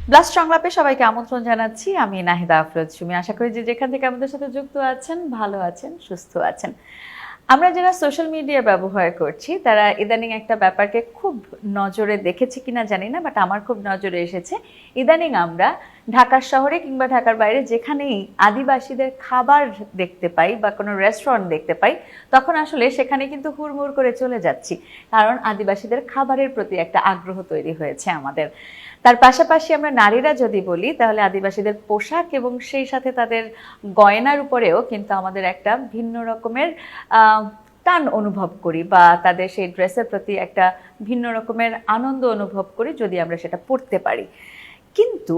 Blast সংলাপে সবাইকে আমন্ত্রণ জানাচ্ছি। আমি নাহিদা আফরোজ সুমি। আশা করি যে যেখান থেকে আমাদের সাথে যুক্ত আছেন ভালো আছেন, সুস্থ আছেন। আমরা যারা সোশ্যাল মিডিয়া ব্যবহার করছি তারা ইদানিং একটা ব্যাপারকে খুব নজরে দেখেছি কিনা জানি না, বাট আমার খুব নজরে এসেছে। ইদানিং আমরা ঢাকার শহরে কিংবা ঢাকার বাইরে যেখানেই আদিবাসীদের খাবার দেখতে পাই বা কোনো রেস্টুরেন্ট দেখতে পাই, তখন আসলে সেখানে কিন্তু হুড়মুড় করে চলে যাচ্ছি, কারণ আদিবাসীদের খাবারের প্রতি একটা আগ্রহ তৈরি হয়েছে আমাদের। তার পাশাপাশি আমরা নারীরা যদি বলি তাহলে আদিবাসীদের পোশাক এবং সেই সাথে তাদের গয়নার উপরেও কিন্তু আমাদের একটা ভিন্ন রকমের টান অনুভব করি, বা তাদের সেই ড্রেসের প্রতি একটা ভিন্ন রকমের আনন্দ অনুভব করি যদি আমরা সেটা পরতে পারি। কিন্তু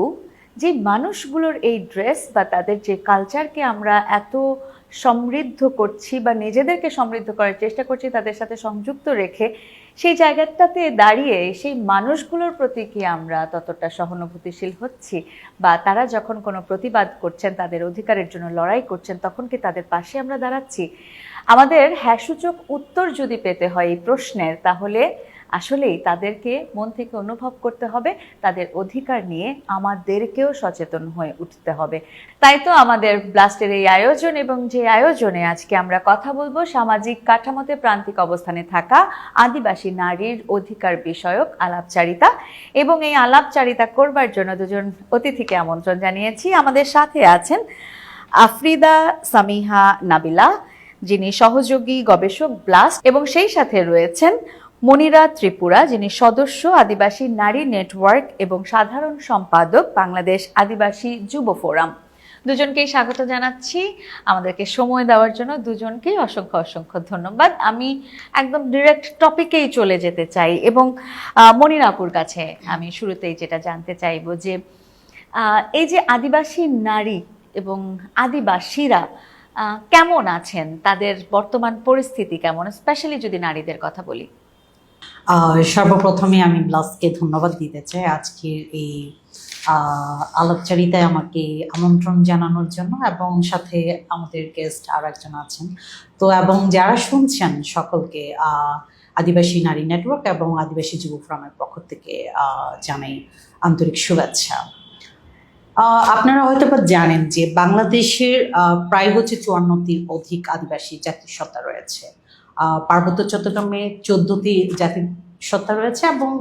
যে মানুষগুলোর এই ড্রেস বা তাদের যে কালচারকে আমরা এত সমৃদ্ধ করছি বা নিজেদেরকে সমৃদ্ধ করার চেষ্টা করছি তাদের সাথে সংযুক্ত রেখে, সেই জায়গাটাতে দাঁড়িয়ে সেই মানুষগুলোর প্রতি কি আমরা ততটা সহানুভূতিশীল হচ্ছি, বা তারা যখন কোনো প্রতিবাদ করছেন, তাদের অধিকারের জন্য লড়াই করছেন, তখন কি তাদের পাশে আমরা দাঁড়াচ্ছি? আমাদের হ্যাঁ সূচক উত্তর যদি পেতে হয় এই প্রশ্নের, তাহলে আসলেই তাদেরকে মন থেকে অনুভব করতে হবে, তাদের অধিকার নিয়ে আমাদেরকেও সচেতন হয়ে উঠতে হবে। তাই তো আমাদের ব্লাস্টের এই আয়োজন, এবং যে আয়োজনে আজকে আমরা কথা বলবো সামাজিক কাঠামোতে প্রান্তিক অবস্থানে থাকা আদিবাসী নারীর অধিকার বিষয়ক আলাপচারিতা। এবং এই আলাপচারিতা করবার জন্য দুজন অতিথিকে আমন্ত্রণ জানিয়েছি। আমাদের সাথে আছেন আফরিদা সামিহা নাবিলা, যিনি সহযোগী গবেষক ব্লাস্ট, এবং সেই সাথে রয়েছেন মনিরা ত্রিপুরা, যিনি সদস্য আদিবাসী নারী নেটওয়ার্ক এবং সাধারণ সম্পাদক বাংলাদেশ আদিবাসী যুব ফোরাম। দুজনকেই স্বাগত জানাচ্ছি। আমাদেরকে সময় দেওয়ার জন্য দুজনকেই অসংখ্য অসংখ্য ধন্যবাদ। আমি একদম ডিরেক্ট টপিকেই চলে যেতে চাই, এবং মনিরা আপুর কাছে আমি শুরুতেই যেটা জানতে চাইবো যে এই যে আদিবাসী নারী এবং আদিবাসীরা কেমন আছেন, তাদের বর্তমান পরিস্থিতি কেমন, স্পেশালি যদি নারীদের কথা বলি। সর্বপ্রথমে আমি ব্লাসকে ধন্যবাদ দিতে চাই আজকের এই আলাপচারিতায় আমাকে আমন্ত্রণ জানানোর জন্য, এবং সাথে আমাদের গেস্ট আর একজন আছেন তো, এবং যারা শুনছেন সকলকে আদিবাসী নারী নেটওয়ার্ক এবং আদিবাসী যুব ফোরামের পক্ষ থেকে জানাই আন্তরিক শুভেচ্ছা। আপনারা হয়তো বা জানেন যে বাংলাদেশের প্রায় 54টির অধিক আদিবাসী জাতিসত্তা রয়েছে। পার্বত্য চট্টগ্রামে 14টি জাতিসত্তা রয়েছে, এবং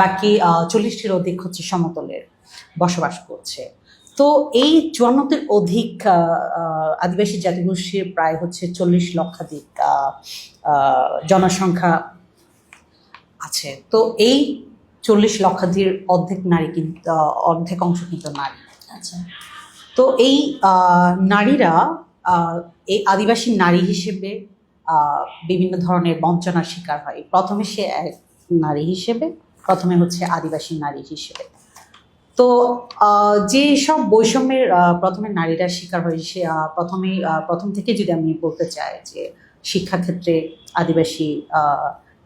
বাকি 40টির অধিক হচ্ছে সমতলের বসবাস করছে। তো এই 54টির অধিক আদিবাসী জাতিগোষ্ঠীর প্রায় হচ্ছে 40 লক্ষাধিক জনসংখ্যা আছে। তো এই 40 লক্ষাধিক অর্ধেক নারী কিন্তু, অর্ধেক অংশ কিন্তু নারী। আচ্ছা, তো এই নারীরা এই আদিবাসী নারী হিসেবে বিভিন্ন ধরনের বঞ্চনার শিকার হয়। প্রথমে সে এক নারী হিসেবে, প্রথমে হচ্ছে আদিবাসী নারী হিসেবে। তো যে সব বৈষম্যের প্রথমে নারীরা শিকার হয়, সে প্রথম থেকে যদি আমি বলতে চাই যে শিক্ষাক্ষেত্রে আদিবাসী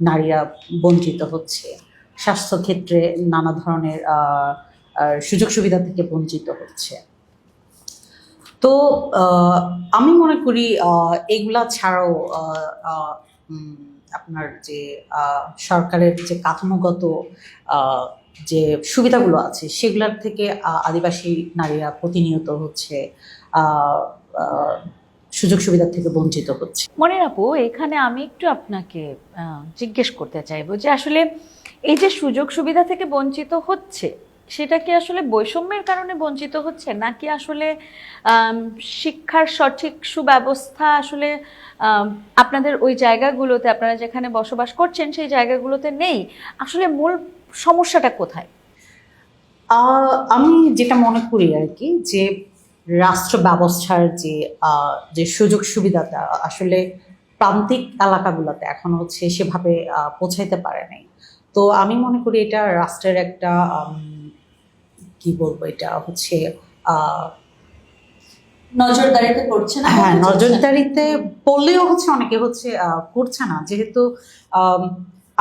নারীরা বঞ্চিত হচ্ছে, স্বাস্থ্যক্ষেত্রে নানা ধরনের সুযোগ সুবিধা থেকে বঞ্চিত হচ্ছে। তো আমি মনে করি এগুলা ছাড়াও আপনার যে সরকারের যে কাঠামোগত যে সুবিধাগুলো আছে সেগুলোর থেকে আদিবাসী নারীরা প্রতিনিয়ত হচ্ছে সুযোগ সুবিধা থেকে বঞ্চিত হচ্ছে। মনির আপু, এখানে আমি একটু আপনাকে জিজ্ঞেস করতে চাইবো যে আসলে এই যে সুযোগ সুবিধা থেকে বঞ্চিত হচ্ছে, সেটা কি আসলে বৈষম্যের কারণে বঞ্চিত হচ্ছে, নাকি আসলে শিক্ষার সঠিক সুব্যবস্থা আসলে আপনাদের ওই জায়গাগুলোতে, আপনারা যেখানে বসবাস করছেন সেই জায়গাগুলোতে নেই? আসলে মূল সমস্যাটা কোথায়? আমি যেটা মনে করি আর কি, যে রাষ্ট্র ব্যবস্থার যে সুযোগ সুবিধাটা আসলে প্রান্তিক এলাকাগুলোতে এখন হচ্ছে সেভাবে পৌঁছাইতে পারে নাই। তো আমি মনে করি এটা রাষ্ট্রের একটা কি বলবো, এটা হচ্ছে নজরদারিতে পড়ছে না। হ্যাঁ, নজরদারিতে পড়লেও হচ্ছে অনেকে হচ্ছে করছে না, যেহেতু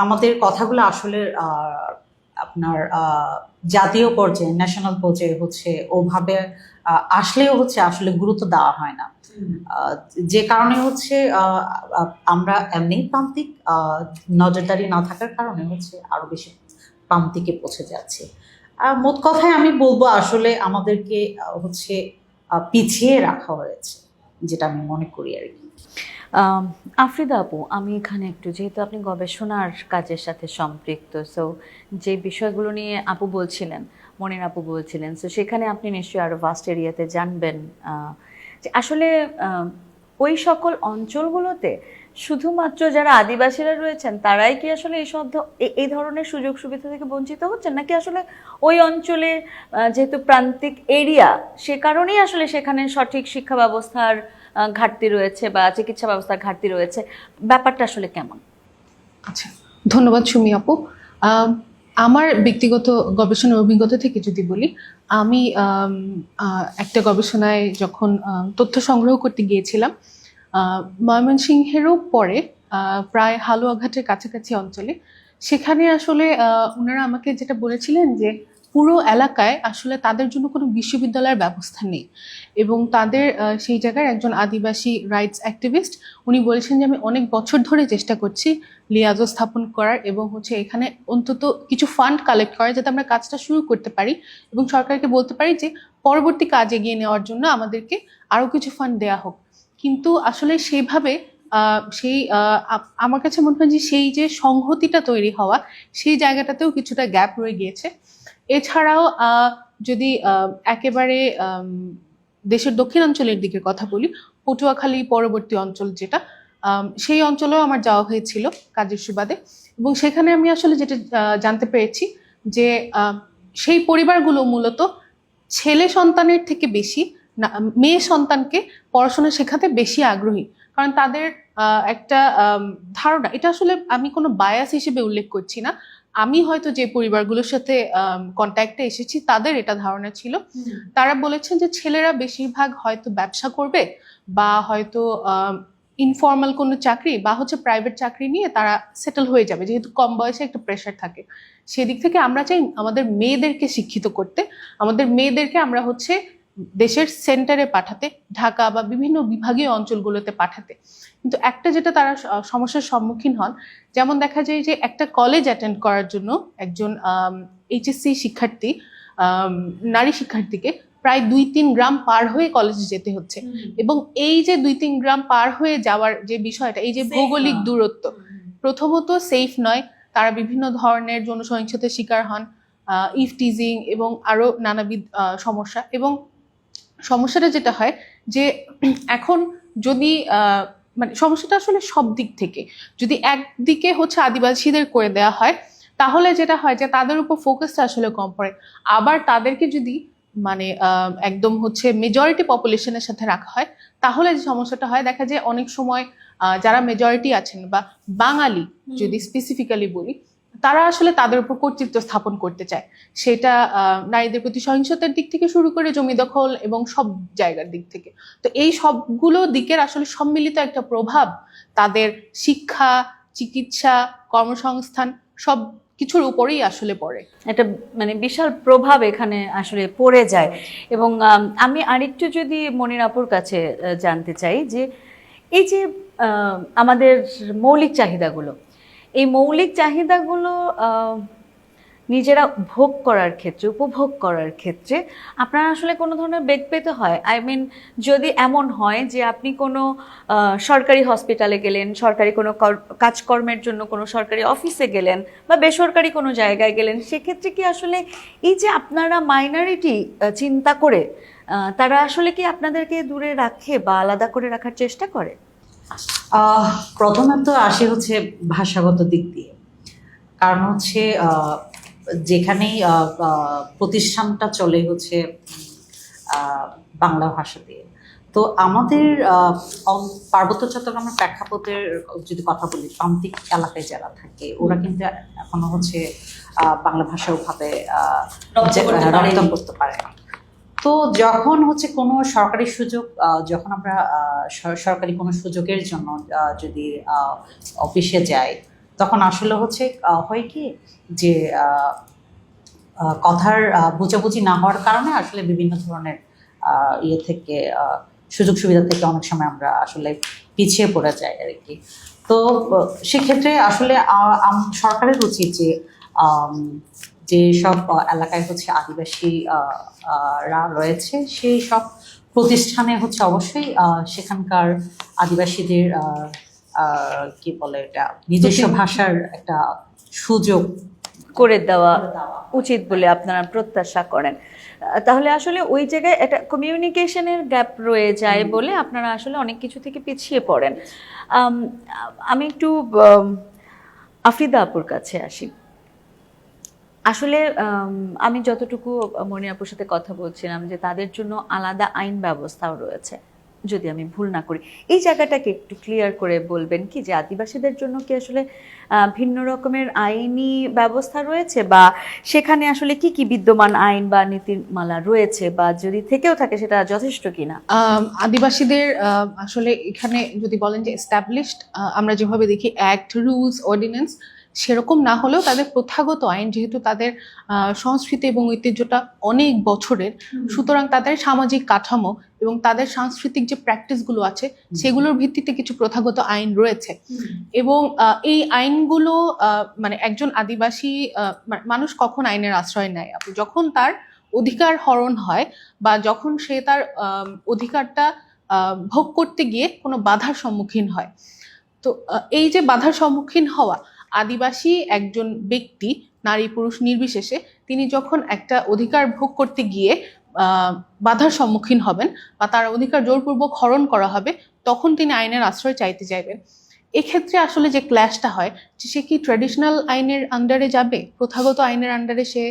আমাদের কথাগুলো আসলে আপনার জাতীয় পর্যায়ে, ন্যাশনাল পর্যায়ে হচ্ছে ওভাবে আসলেও হচ্ছে আসলে গুরুত্ব দেওয়া হয় না। যে কারণে হচ্ছে আমরা এমনি প্রান্তিক, নজরদারি না থাকার কারণে হচ্ছে আরো বেশি প্রান্তিকে পৌঁছে যাচ্ছে। মোট কথায় আমি বলবো আসলে আমাদেরকে হচ্ছে পিছিয়ে রাখা হয়েছে, যেটা আমি মনে করি আর কি। আফ্রিদা আপু, আমি এখানে একটু, যেহেতু আপনি গবেষণার কাজের সাথে সম্পৃক্ত, সো যে বিষয়গুলো নিয়ে আপু বলছিলেন, মনির আপু বলছিলেন, সো সেখানে আপনি নিশ্চয়ই আরও ভাস্ট এরিয়াতে জানবেন যে আসলে ওই সকল অঞ্চলগুলোতে শুধুমাত্র যারা আদিবাসীরা রয়েছেন তারাই কি আসলে এই ধরনের সুযোগ সুবিধা থেকে বঞ্চিত হচ্ছেন, নাকি আসলে ওই অঞ্চলে যেহেতু প্রান্তিক এরিয়া সে কারণেই আসলে সেখানে সঠিক শিক্ষা ব্যবস্থার ঘাটতি রয়েছে বা চিকিৎসা ব্যবস্থার ঘাটতি রয়েছে? ব্যাপারটা আসলে কেমন? আচ্ছা, ধন্যবাদ সুমি আপু। আমার ব্যক্তিগত গবেষণার অভিজ্ঞতা থেকে যদি বলি, আমি একটা গবেষণায় যখন তথ্য সংগ্রহ করতে গিয়েছিলাম ময়মনসিংহেরও পরে প্রায় হালুয়াঘাটের কাছাকাছি অঞ্চলে, সেখানে আসলে ওনারা আমাকে যেটা বলেছিলেন যে পুরো এলাকায় আসলে তাদের জন্য কোনো বিশ্ববিদ্যালয়ের ব্যবস্থা নেই, এবং তাদের সেই জায়গার একজন আদিবাসী রাইটস অ্যাক্টিভিস্ট উনি বলেছেন যে আমি অনেক বছর ধরে চেষ্টা করছি লিয়াজো স্থাপন করার এবং হচ্ছে এখানে অন্তত কিছু ফান্ড কালেক্ট করার, যাতে আমরা কাজটা শুরু করতে পারি এবং সরকারকে বলতে পারি যে পরবর্তী কাজ এগিয়ে নেওয়ার জন্য আমাদেরকে আরও কিছু ফান্ড দেওয়া হোক। কিন্তু আসলে সেইভাবে আমার কাছে মনে হয় যে সেই যে সংহতিটা তৈরি হওয়া, সেই জায়গাটাতেও কিছুটা গ্যাপ রয়ে গিয়েছে। এছাড়াও যদি একেবারে দেশের দক্ষিণাঞ্চলের দিকে কথা বলি, পটুয়াখালী পরবর্তী অঞ্চল যেটা, সেই অঞ্চলেও আমার যাওয়া হয়েছিল কাজের সুবাদে, এবং সেখানে আমি আসলে যেটা জানতে পেরেছি যে সেই পরিবারগুলো মূলত ছেলে সন্তানের থেকে বেশি মেয়ে সন্তানকে পড়াশোনা শেখাতে বেশি আগ্রহী, কারণ তাদের একটা ধারণা, এটা আসলে আমি কোনো বায়াস হিসেবে উল্লেখ করছি না, আমি হয়তো যে পরিবারগুলোর সাথে কন্ট্যাক্টে এসেছি তাদের এটা ধারণা ছিল। তারা বলেছেন যে ছেলেরা বেশিরভাগ হয়তো ব্যবসা করবে বা হয়তো ইনফর্মাল কোনো চাকরি বা হচ্ছে প্রাইভেট চাকরি নিয়ে তারা সেটেল হয়ে যাবে, যেহেতু কম বয়সে একটা প্রেশার থাকে। সেদিক থেকে আমরা চাই আমাদের মেয়েদেরকে শিক্ষিত করতে, আমাদের মেয়েদেরকে আমরা হচ্ছে দেশের সেন্টারে পাঠাতে, ঢাকা বা বিভিন্ন বিভাগীয় অঞ্চলগুলোতে পাঠাতে। কিন্তু একটা যেটা তারা সমস্যার সম্মুখীন হন, যেমন দেখা যায় যে একটা কলেজ অ্যাটেন্ড করার জন্য একজন এইচএসসি শিক্ষার্থী, নারী শিক্ষার্থীকে প্রায় 2-3 গ্রাম পার হয়ে কলেজে যেতে হচ্ছে, এবং এই যে 2-3 গ্রাম পার হয়ে যাওয়ার যে বিষয়টা, এই যে ভৌগোলিক দূরত্ব, প্রথমত সেফ নয়, তারা বিভিন্ন ধরনের যৌন সহিংসতার শিকার হন, ইফটিজিং এবং আরো নানাবিধ সমস্যা। এবং সমস্যাটা যেটা হয় যে এখন যদি মানে সমস্যাটা আসলে সব দিক থেকে, যদি একদিকে হচ্ছে আদিবাসীদের করে দেওয়া হয় তাহলে যেটা হয় যে তাদের উপর ফোকাসটা আসলে কম পড়ে, আবার তাদেরকে যদি মানে একদম হচ্ছে মেজরিটি পপুলেশনের সাথে রাখা হয় তাহলে যে সমস্যাটা হয়, দেখা যায় অনেক সময় যারা মেজরিটি আছেন বা বাঙালি যদি স্পেসিফিক্যালি বলি, তারা আসলে তাদের উপর কর্তৃত্ব স্থাপন করতে চায়, সেটা নারীদের প্রতি সহিংসতার দিক থেকে শুরু করে জমি দখল এবং সব জায়গার দিক থেকে। তো এই সবগুলো দিকের আসলে সম্মিলিত একটা প্রভাব তাদের শিক্ষা, চিকিৎসা, কর্মসংস্থান সব কিছুর উপরেই আসলে পড়ে। একটা মানে বিশাল প্রভাব এখানে আসলে পড়ে যায়। এবং আমি আরেকটু যদি মনির আপুর কাছে জানতে চাই যে এই যে আমাদের মৌলিক চাহিদাগুলো, এই মৌলিক চাহিদাগুলো নিজেরা ভোগ করার ক্ষেত্রে, উপভোগ করার ক্ষেত্রে আপনার আসলে কোনো ধরনের বেগ পেতে হয়? আই মিন, যদি এমন হয় যে আপনি কোনো সরকারি হসপিটালে গেলেন, সরকারি কোনো কাজকর্মের জন্য কোনো সরকারি অফিসে গেলেন বা বেসরকারি কোনো জায়গায় গেলেন, সেক্ষেত্রে কি আসলে এই যে আপনারা মাইনরিটি চিন্তা করে তারা আসলে কি আপনাদেরকে দূরে রাখে বা আলাদা করে রাখার চেষ্টা করে? প্রথমত আসে হচ্ছে ভাষাগত দিক দিয়ে, কারণ হচ্ছে যেখানেই প্রতিষ্ঠানটা চলে হচ্ছে বাংলা ভাষা দিয়ে। তো আমাদের পার্বত্য চট্টগ্রামের প্রেক্ষাপটের যদি কথা বলি, প্রান্তিক এলাকায় যারা থাকে ওরা কিন্তু এখনো হচ্ছে বাংলা ভাষা ওভাবে রপ্ত করতে পারে না। তো যখন হচ্ছে কোনো সরকারি সুযোগ, যখন আমরা সরকারি কোনো সুযোগের জন্য যদি অফিসে যাই, তখন আসলে হচ্ছে হয় কি যে কথার বোঝাবুঝি না হওয়ার কারণে আসলে বিভিন্ন ধরনের ইয়ে থেকে সুযোগ সুবিধা থেকে অনেক সময় আমরা আসলে পিছিয়ে পড়ে যাই আর কি। তো সেক্ষেত্রে আসলে সরকারের উচিত যে সব এলাকায় হচ্ছে আদিবাসী রা রয়েছে, সেই সব প্রতিষ্ঠানে হচ্ছে অবশ্যই সেখানকার আদিবাসীদের কি বলে এটা নিজস্ব ভাষার একটা সুযোগ করে দেওয়া উচিত বলে আপনারা প্রত্যাশা করেন। তাহলে আসলে ওই জায়গায় একটা কমিউনিকেশনের গ্যাপ রয়ে যায় বলে আপনারা আসলে অনেক কিছু থেকে পিছিয়ে পড়েন। আমি একটু আফ্রিদা আপুর কাছে আসি। আসলে আমি যতটুকু মনি আপুর সাথে কথা বলছিলাম যে তাদের জন্য আলাদা আইন ব্যবস্থাও রয়েছে, যদি আমি ভুল না করি। এই জায়গাটাকে একটু ক্লিয়ার করে বলবেন কি যে আদিবাসীদের জন্য কি আসলে ভিন্ন রকমের আইনি ব্যবস্থা রয়েছে, বা সেখানে আসলে কি কি বিদ্যমান আইন বা নীতিমালা রয়েছে, বা যদি থেকেও থাকে সেটা যথেষ্ট কিনা? আদিবাসীদের আসলে এখানে যদি বলেন যে এস্টাবলিশড, আমরা যেভাবে দেখি অ্যাক্ট, রুলস, অর্ডিন্যান্স, সেরকম না হলেও তাদের প্রথাগত আইন, যেহেতু তাদের সংস্কৃতি এবং ঐতিহ্যটা অনেক বছরের, সুতরাং তাদের সামাজিক কাঠামো এবং তাদের সাংস্কৃতিক যে প্র্যাকটিসগুলো আছে সেগুলোর ভিত্তিতে কিছু প্রথাগত আইন রয়েছে। এবং এই আইনগুলো মানে একজন আদিবাসী মানুষ কখন আইনের আশ্রয় নেয়, যখন তার অধিকার হরণ হয় বা যখন সে তার অধিকারটা ভোগ করতে গিয়ে কোনো বাধার সম্মুখীন হয়। তো এই যে বাধার সম্মুখীন হওয়া, আদিবাসী একজন ব্যক্তি, নারী পুরুষ নির্বিশেষে, তিনি যখন একটা অধিকার ভোগ করতে গিয়ে বাধার সম্মুখীন হবেন বা তার অধিকার জোরপূর্বক হরণ করা হবে, তখন তিনি আইনের আশ্রয় চাইতে চাইবেন। এক্ষেত্রে আসলে যে ক্ল্যাশটা হয়, যে সে কি ট্র্যাডিশনাল আইনের আন্ডারে যাবে, প্রথাগত আইনের আন্ডারে সে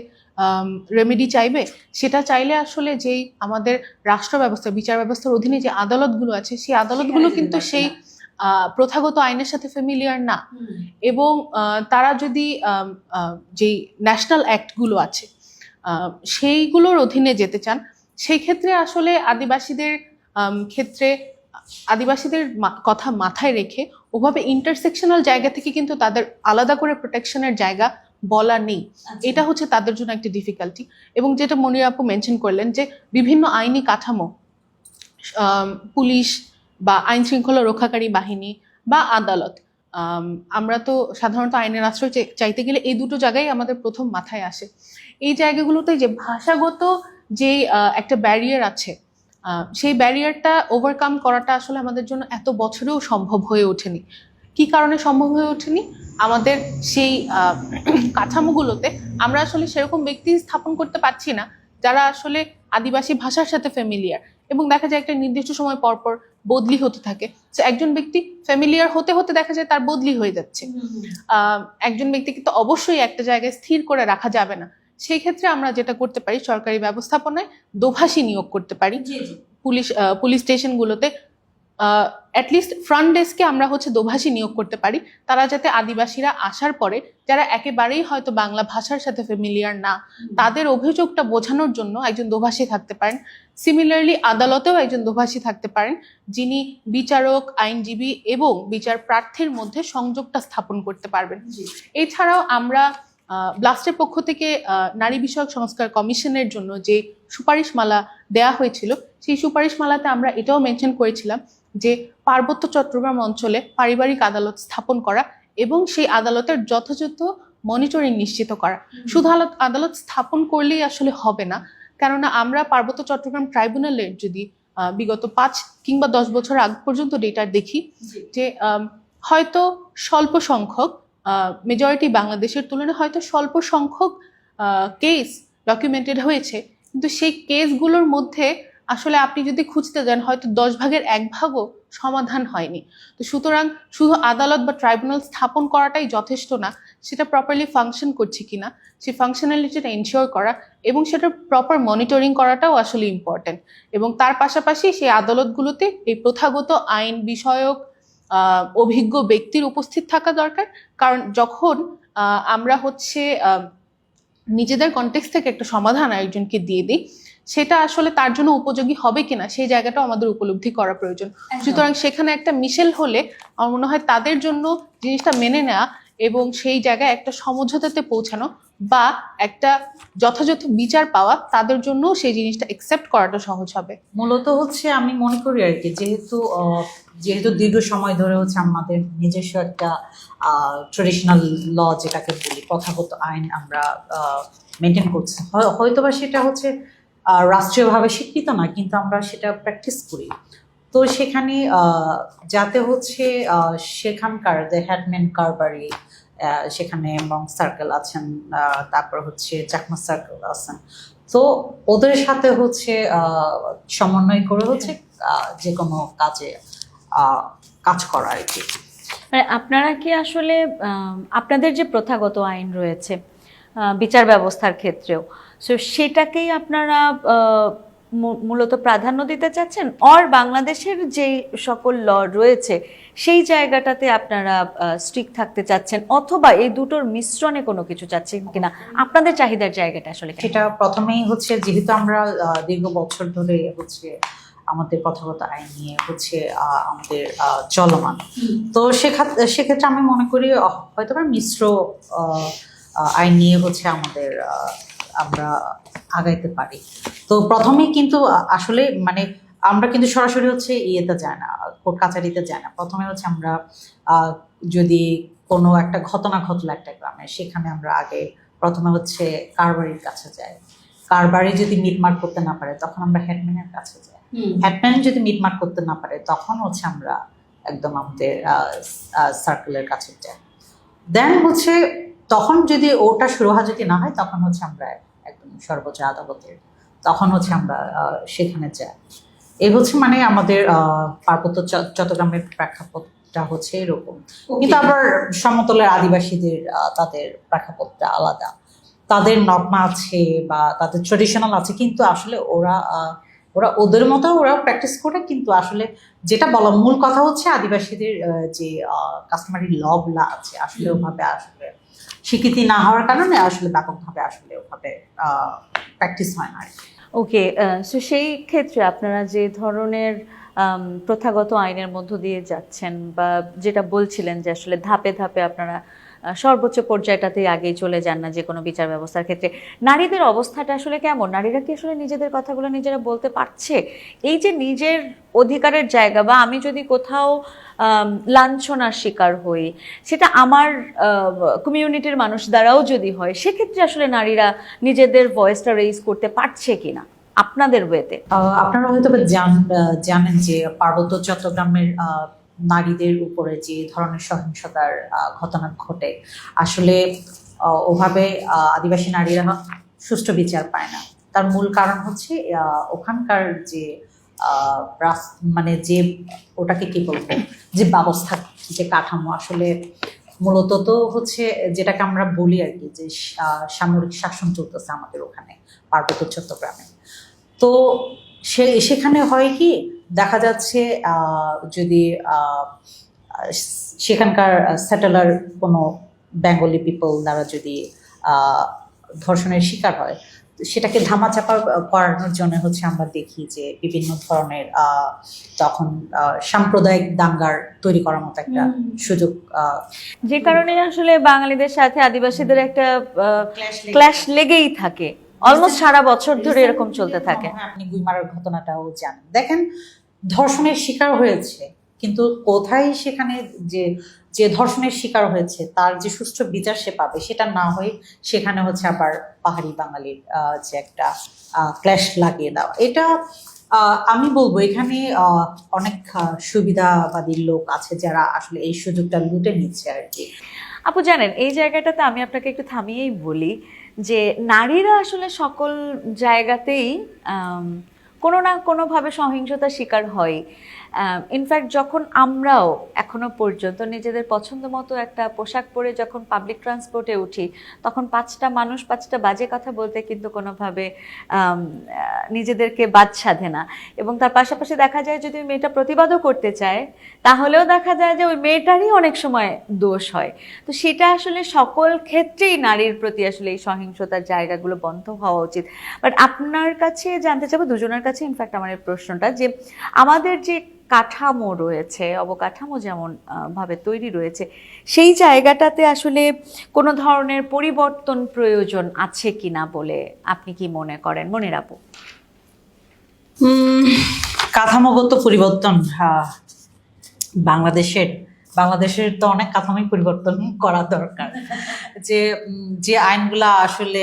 রেমেডি চাইবে? সেটা চাইলে আসলে যেই আমাদের রাষ্ট্র ব্যবস্থা, বিচার ব্যবস্থার অধীনে যে আদালতগুলো আছে, সেই আদালতগুলো কিন্তু সেই প্রথাগত আইনের সাথে ফ্যামিলিয়ার না। এবং তারা যদি যেই ন্যাশনাল অ্যাক্টগুলো আছে সেইগুলোর অধীনে যেতে চান, সেই ক্ষেত্রে আসলে আদিবাসীদের ক্ষেত্রে আদিবাসীদের কথা মাথায় রেখে ওভাবে ইন্টারসেকশনাল জায়গা থেকে কিন্তু তাদের আলাদা করে প্রোটেকশনের জায়গা বলা নেই। এটা হচ্ছে তাদের জন্য একটা ডিফিকাল্টি। এবং যেটা মনির আপু মেনশন করলেন যে বিভিন্ন আইনি কাঠামো, পুলিশ বা আইন শৃঙ্খলা রক্ষাকারী বাহিনী বা আদালত, আমরা তো সাধারণত আইনের আশ্রয় চাইতে গেলে এই দুটো জায়গায় আমাদের প্রথম মাথায় আসে। এই জায়গাগুলোতে যে ভাষাগত যে একটা ব্যারিয়ার আছে, সেই ব্যারিয়ারটা ওভারকাম করাটা আসলে আমাদের জন্য এত বছরেও সম্ভব হয়ে ওঠেনি। কি কারণে সম্ভব হয়ে ওঠেনি? আমাদের সেই কাঠামোগুলোতে আমরা আসলে সেরকম ব্যক্তি স্থাপন করতে পারছি না যারা আসলে আদিবাসী ভাষার সাথে ফ্যামিলিয়ার। এবং দেখা যায় একটা নির্দিষ্ট সময় পর পর বদলি হতে থাকে। একজন ব্যক্তি ফ্যামিলিয়ার হতে হতে দেখা যায় তার বদলি হয়ে যাচ্ছে। একজন ব্যক্তিকে তো অবশ্যই একটা জায়গায় স্থির করে রাখা যাবে না। সেই ক্ষেত্রে আমরা যেটা করতে পারি, সরকারি ব্যবস্থাপনায় দোভাষী নিয়োগ করতে পারি। পুলিশ স্টেশনগুলোতে অ্যাটলিস্ট ফ্রন্ট ডেস্কে আমরা হচ্ছে দোভাষী নিয়োগ করতে পারি, তারা যাতে আদিবাসীরা আসার পরে যারা একেবারেই হয়তো বাংলা ভাষার সাথে ফ্যামিলিয়ার না, তাদের অভিযোগটা বোঝানোর জন্য একজন দোভাষী থাকতে পারেন। সিমিলারলি আদালতেও একজন দোভাষী থাকতে পারেন, যিনি বিচারক, আইনজীবী এবং বিচার প্রার্থীর মধ্যে সংযোগটা স্থাপন করতে পারবেন। এছাড়াও আমরা ব্লাস্টের পক্ষ থেকে নারী বিষয়ক সংস্কার কমিশনের জন্য যে সুপারিশমালা দেয়া হয়েছিল, সেই সুপারিশমালাতে আমরা এটাও মেনশন করেছিলাম যে পার্বত্য চট্টগ্রাম অঞ্চলে পারিবারিক আদালত স্থাপন করা এবং সেই আদালতের যথাযথ মনিটরিং নিশ্চিত করা। শুধু আদালত স্থাপন করলেই আসলে হবে না, কেননা আমরা পার্বত্য চট্টগ্রাম ট্রাইব্যুনালের যদি বিগত 5 কিংবা 10 বছর আগ পর্যন্ত ডেটা দেখি, যে হয়তো স্বল্প সংখ্যক, মেজরিটি বাংলাদেশের তুলনায় হয়তো স্বল্প সংখ্যক কেস ডকুমেন্টেড হয়েছে, কিন্তু সেই কেসগুলোর মধ্যে আসলে আপনি যদি খুঁজতে যান হয়তো 10 ভাগের 1 ভাগও সমাধান হয়নি। তো সুতরাং শুধু আদালত বা ট্রাইব্যুনাল স্থাপন করাটাই যথেষ্ট না, সেটা প্রপারলি ফাংশন করছে কিনা সেই ফাংশনালিটিটা এনশিওর করা এবং সেটার প্রপার মনিটরিং করাটাও আসলে ইম্পর্টেন্ট। এবং তার পাশাপাশি সেই আদালতগুলোতে এই প্রথাগত আইন বিষয়ক অভিজ্ঞ ব্যক্তির উপস্থিত থাকা দরকার। কারণ যখন আমরা হচ্ছে নিজেদের কনটেক্সট থেকে একটা সমাধান আরেকজনকে দিয়ে দিই, সেটা আসলে তার জন্য উপযোগী হবে কিনা সেই জায়গাটাও আমাদের উপলব্ধি করা প্রয়োজন। সুতরাং সেখানে একটা মিশেল হলে আমার মনে হয় তাদের জন্য জিনিসটা মেনে নেওয়া এবং সেই জায়গায় একটা সমঝোতাতে পৌঁছানো বা একটা যথাযথ বিচার পাওয়া, তাদের জন্য সেই জিনিসটা একসেপ্ট করাটা সহজ হবে। মূলত হচ্ছে আমি মনে করি আর কি, যেহেতু দীর্ঘ সময় ধরে হচ্ছে আমাদের নিজস্ব একটা ট্রেডিশনাল ল যেটাকে বলি, প্রথাগত আইন আমরা মেনটেন করছি, হয়তোবা সেটা হচ্ছে রাষ্ট্রীয়ভাবে স্বীকৃত না, কিন্তু আমরা সেটা প্র্যাকটিস করি। তো সেখানে যাতে হচ্ছে সেখানকার যে হেডম্যান কারবারি, সেখানে মং সার্কেল আছেন, তারপর হচ্ছে চাকমা সার্কেল আছেন, তো ওদের সাথে হচ্ছে সমন্বয় করে হচ্ছে যে কোনো কাজে কাজ করা আর কি। মানে আপনারা কি আসলে আপনাদের যে প্রথাগত আইন রয়েছে বিচার ব্যবস্থার ক্ষেত্রেও, সো সেটাকেই আপনারা মূলত প্রাধান্য দিতে চাচ্ছেন, অর বাংলাদেশের যে সকল ল রয়েছে সেই জায়গাটাতে আপনারা স্ট্রিক্ট থাকতে চাচ্ছেন, অথবা এই দুটোর মিশ্রণে কোনো কিছু চাচ্ছেন কিনা? আপনাদের চাহিদার জায়গাটা আসলে কি? সেটা প্রথমেই হচ্ছে, যেহেতু আমরা দীর্ঘ বছর ধরে হচ্ছে আমাদের প্রথাগত আইন নিয়ে হচ্ছে আমাদের চলমান, তো সেক্ষেত্রে আমি মনে করি হয়তো মিশ্র আইন নিয়ে হচ্ছে আমরা আগাইতে পারি। তো প্রথমেই কিন্তু আসলে মানে আমরা কিন্তু সরাসরি হচ্ছে ইয়েতে যায় না, কোর্ট কাছারিতে যায় না। প্রথমে হচ্ছে আমরা যদি কোনো একটা ঘটনা ঘটলো একটা গ্রামে, সেখানে আমরা আগে প্রথমে হচ্ছে কারবারির কাছে যাই। কারবারি যদি মিটমাট করতে না পারে তখন আমরা হেডম্যানের কাছে যাই। হেডম্যান যদি মিটমাট করতে না পারে তখন হচ্ছে আমরা একদম আমাদের সার্কেলের কাছে যাই। দেন হচ্ছে তখন যদি ওটা সুরাহা যদি না হয় তখন হচ্ছে আমরা একদম সর্বোচ্চ আদালতের, তখন হচ্ছে আমরা সেখানে যাই। এই হচ্ছে মানে আমাদের পার্বত্য চট্টগ্রামের প্রেক্ষাপটটা হচ্ছে এরকম। কিন্তু আবার সমতলের আদিবাসীদের তাদের প্রেক্ষাপটটা আলাদা, তাদের নকমা আছে বা তাদের ট্রেডিশনাল আছে, কিন্তু আসলে ওরা ওদের মতো ওরা প্র্যাকটিস করে। কিন্তু আসলে যেটা বলা মূল কথা হচ্ছে আদিবাসীদের যে কাস্টমারি লগুলা আছে আসলে ওভাবে আসলে স্বীকৃতি না হওয়ার কারণে আসলে ব্যাপকভাবে আসলে ওভাবে প্র্যাকটিস হয় না। ওকে, সো সেই ক্ষেত্রে আপনারা যে ধরনের প্রথাগত আইনের মধ্য দিয়ে যাচ্ছেন, বা যেটা বলছিলেন যে আসলে ধাপে ধাপে আপনারা সর্বোচ্চ পর্যায়টাতেই আগেই চলে যান না যে কোনো বিচার ব্যবস্থার ক্ষেত্রে, নারীদের অবস্থাটা আসলে কেমন? নারীরা কি আসলে নিজেদের কথাগুলো নিজেরা বলতে পারছে? এই যে নিজের অধিকারের জায়গা, বা আমি যদি কোথাও লাঞ্ছনার শিকার হই, সেটা আমার কমিউনিটির মানুষ দ্বারাও যদি হয়, সেক্ষেত্রে আসলে নারীরা নিজেদের ভয়েসটা রেইজ করতে পারছে কিনা আপনাদের ওয়েতে? আপনারা হয়তো জানেন যে পার্বত্য চট্টগ্রামের নারীদের উপরে যে ধরনের সহিংসতার ঘটনা ঘটে, আসলে ওভাবে আদিবাসী নারীরা সুষ্ঠু বিচার পায় না। তার মূল কারণ হচ্ছে ওখানকার যে মানে যে ওটাকে কি বলবো, যে ব্যবস্থা, যে কাঠামো, আসলে মূলত তো হচ্ছে যেটাকে আমরা বলি আর কি, যে সামরিক শাসন চলতেছে আমাদের ওখানে পার্বত্য চট্টগ্রামে। তো সেখানে হয় কি, দেখা যাচ্ছে যদি সেখানকার সেটেলার কোনো বেঙ্গলি পিপল দ্বারা যদি ধর্ষণের শিকার হয়, সেটাকে ধামাচাপা করানোর জন্য হচ্ছে আমরা দেখি যে বিভিন্ন ধরনের তখন সাম্প্রদায়িক দাঙ্গার তৈরি করার মতো একটা সুযোগ, যে কারণে আসলে বাঙালিদের সাথে আদিবাসীদের একটা ক্ল্যাশ লেগেই থাকে, অলমোস্ট সারা বছর ধরে এরকম চলতে থাকে। আপনি গুইমারার ঘটনাটাও জানেন, দেখেন ধর্ষণের শিকার হয়েছে, কিন্তু কোথায় সেখানে যে ধর্ষণের শিকার হয়েছে তার যে সুষ্ঠু বিচার সে পাবে, সেটা না হয়ে সেখানে হচ্ছে আবার পাহাড়ি বাঙালির যে একটা ক্ল্যাশ লাগিয়ে দেওয়া। এটা আমি বলবো এখানে অনেক সুবিধাবাদী লোক আছে যারা আসলে এই সুযোগটা লুটে নিচ্ছে আর কি। আপু জানেন, এই জায়গাটাতে আমি আপনাকে একটু থামিয়েই বলি যে নারীরা আসলে সকল জায়গাতেই কোনো না কোনোভাবে সহিংসতার শিকার হয়। ইনফ্যাক্ট যখন আমরাও এখনো পর্যন্ত নিজেদের পছন্দ মতো একটা পোশাক পরে যখন পাবলিক ট্রান্সপোর্টে উঠি, তখন পাঁচটা মানুষ পাঁচটা বাজে কথা বলতে কিন্তু কোনোভাবে নিজেদেরকে বাদ সাধে না। এবং তার পাশাপাশি দেখা যায় যদি ওই মেয়েটা প্রতিবাদও করতে চায়, তাহলেও দেখা যায় যে ওই মেয়েটারই অনেক সময় দোষ হয়। তো সেটা আসলে সকল ক্ষেত্রেই নারীর প্রতি আসলে এই সহিংসতার জায়গাগুলো বন্ধ হওয়া উচিত। বাট আপনার কাছে জানতে চাবো, দুজনের কাছে ইনফ্যাক্ট আমার এই প্রশ্নটা, যে আমাদের যে কাঠামো রয়েছে, অবকাঠামো যেমন ভাবে তৈরি রয়েছে, সেই জায়গাটাতে আসলে কোনো ধরনের পরিবর্তন প্রয়োজন আছে কিনা বলে আপনি কি মনে করেন, মনির আপু? কাঠামোগত পরিবর্তন, বাংলাদেশের বাংলাদেশের তো অনেক কাঠামোই পরিবর্তন করা দরকার। যে আইনগুলা আসলে